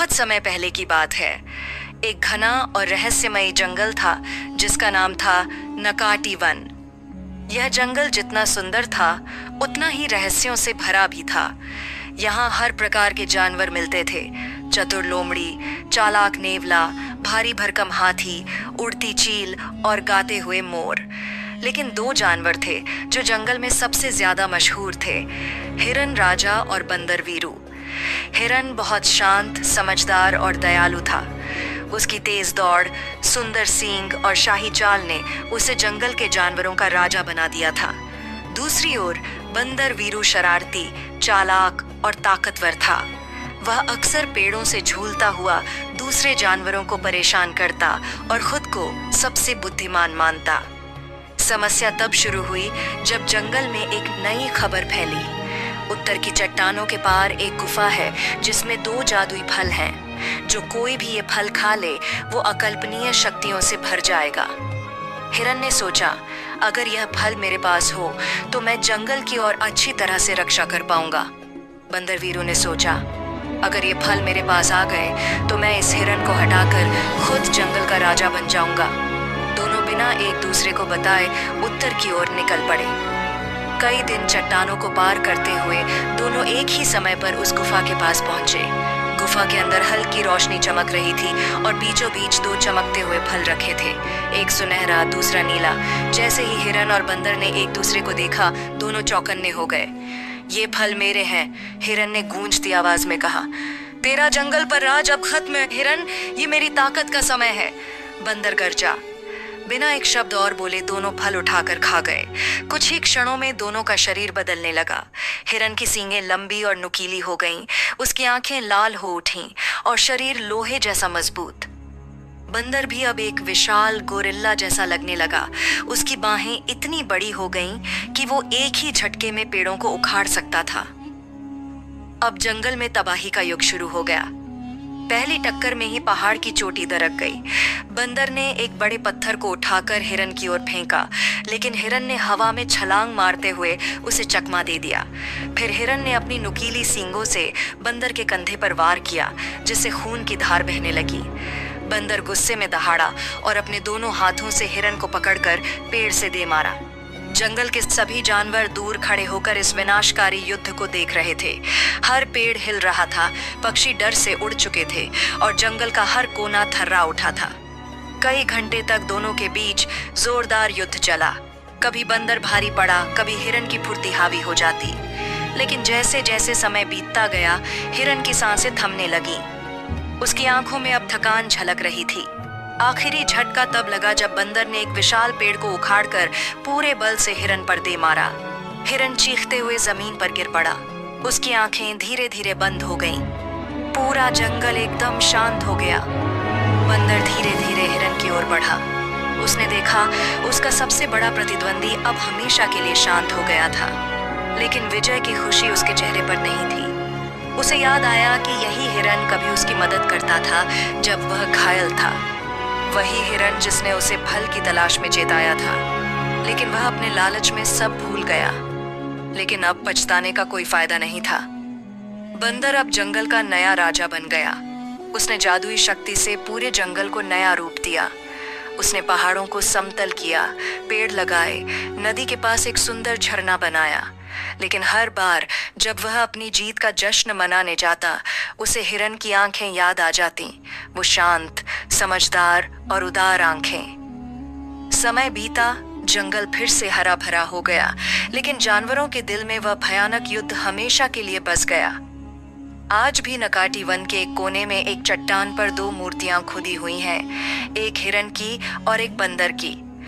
बहुत समय पहले की बात है। एक घना और रहस्यमयी जंगल था जिसका नाम था नकाटी वन। यह जंगल जितना सुंदर था उतना ही रहस्यों से भरा भी था। यहाँ हर प्रकार के जानवर मिलते थे। चतुर लोमड़ी, चालाक नेवला, भारी भरकम हाथी, उड़ती चील और गाते हुए मोर। लेकिन दो जानवर थे जो जंगल में सबसे ज्यादा मशहूर थे, हिरन राजा और बंदर वीरू। हिरन बहुत शांत, समझदार और दयालु था। उसकी तेज दौड़, सुंदर सींग और शाही चाल ने उसे जंगल के जानवरों का राजा बना दिया था। दूसरी ओर बंदर वीरू शरारती, चालाक और ताकतवर था। वह अक्सर पेड़ों से झूलता हुआ दूसरे जानवरों को परेशान करता और खुद को सबसे बुद्धिमान मानता। समस्या तब शुरू हुई जब जंगल में एक नई खबर फैली। उत्तर की चट्टानों के पार एक गुफा है जिसमें दो जादुई फल हैं। जो कोई भी ये फल खा ले वो अकल्पनीय शक्तियों से भर जाएगा। हिरन ने सोचा, अगर यह फल मेरे पास हो तो मैं जंगल की और अच्छी तरह से रक्षा कर पाऊंगा। बंदर वीरू ने सोचा, अगर ये फल मेरे पास आ गए तो मैं इस हिरन को हटाकर खुद जंगल का राजा बन जाऊंगा। दोनों बिना एक दूसरे को बताए उत्तर की ओर निकल पड़े। कई दिन चट्टानों को पार करते हुए दोनों एक ही समय पर उस गुफा के पास पहुंचे। गुफा के अंदर हल्की रोशनी चमक रही थी और बीचों बीच दो चमकते हुए फल रखे थे, एक सुनहरा, दूसरा नीला। जैसे ही हिरन और बंदर ने एक दूसरे को देखा, दोनों चौकन्ने हो गए। ये फल मेरे हैं, हिरन ने गूंजती आवाज में कहा। तेरा जंगल पर राज अब खत्म है हिरन, ये मेरी ताकत का समय है, बंदर गरजा। बिना एक शब्द और बोले दोनों फल उठाकर खा गए। कुछ ही क्षणों में दोनों का शरीर बदलने लगा। हिरन की सींगें लंबी और नुकीली हो गईं, उसकी आंखें लाल हो उठीं और शरीर लोहे जैसा मजबूत। बंदर भी अब एक विशाल गोरिल्ला जैसा लगने लगा। उसकी बाहें इतनी बड़ी हो गईं कि वो एक ही झटके में पेड़ों को उखाड़ सकता था। अब जंगल में तबाही का युग शुरू हो गया। पहली टक्कर में ही पहाड़ की चोटी दरक गई। बंदर ने एक बड़े पत्थर को उठाकर हिरन की ओर फेंका, लेकिन हिरन ने हवा में छलांग मारते हुए उसे चकमा दे दिया। फिर हिरन ने अपनी नुकीली सींगों से बंदर के कंधे पर वार किया, जिससे खून की धार बहने लगी। बंदर गुस्से में दहाड़ा और अपने दोनों हाथों से हिरन को पकड़कर पेड़ से दे मारा। जंगल के सभी जानवर दूर खड़े होकर इस विनाशकारी युद्ध को देख रहे थे। हर पेड़ हिल रहा था, पक्षी डर से उड़ चुके थे और जंगल का हर कोना थर्रा उठा था। कई घंटे तक दोनों के बीच जोरदार युद्ध चला। कभी बंदर भारी पड़ा, कभी हिरन की फुर्ती हावी हो जाती। लेकिन जैसे जैसे समय बीतता गया, हिरन की सांसें थमने लगी। उसकी आंखों में अब थकान झलक रही थी। आखिरी झटका तब लगा जब बंदर ने एक विशाल पेड़ को उखाड़कर पूरे बल से हिरन पर दे मारा। हिरन चीखते हुए जमीन पर गिर पड़ा। उसकी आंखें धीरे धीरे बंद हो गईं। पूरा जंगल एकदम शांत हो गया। बंदर धीरे धीरे हिरन की ओर बढ़ा। उसने देखा उसका सबसे बड़ा प्रतिद्वंदी अब हमेशा के लिए शांत हो गया था, लेकिन विजय की खुशी उसके चेहरे पर नहीं थी। उसे याद आया कि यही हिरन कभी उसकी मदद करता था जब वह घायल था। वही हिरन जिसने उसे फल की तलाश में चेताया था, लेकिन वह अपने लालच में सब भूल गया। लेकिन अब पछताने का कोई फायदा नहीं था। बंदर अब जंगल का नया राजा बन गया। उसने जादुई शक्ति से पूरे जंगल को नया रूप दिया। उसने पहाड़ों को समतल किया, पेड़ लगाए, नदी के पास एक सुंदर झरना बनाया। लेकिन हर बार जब वह अपनी जीत का जश्न मनाने जाता, उसे हिरन की आंखें याद आ जाती, वो शांत, समझदार और उदार आंखें। समय बीता, जंगल फिर से हरा भरा हो गया, लेकिन जानवरों के दिल में वह भयानक युद्ध हमेशा के लिए बस गया। आज भी नकाटी वन के एक कोने में एक चट्टान पर दो मूर्तियां खुदी हुई हैं, एक हिरन की और एक बंदर की।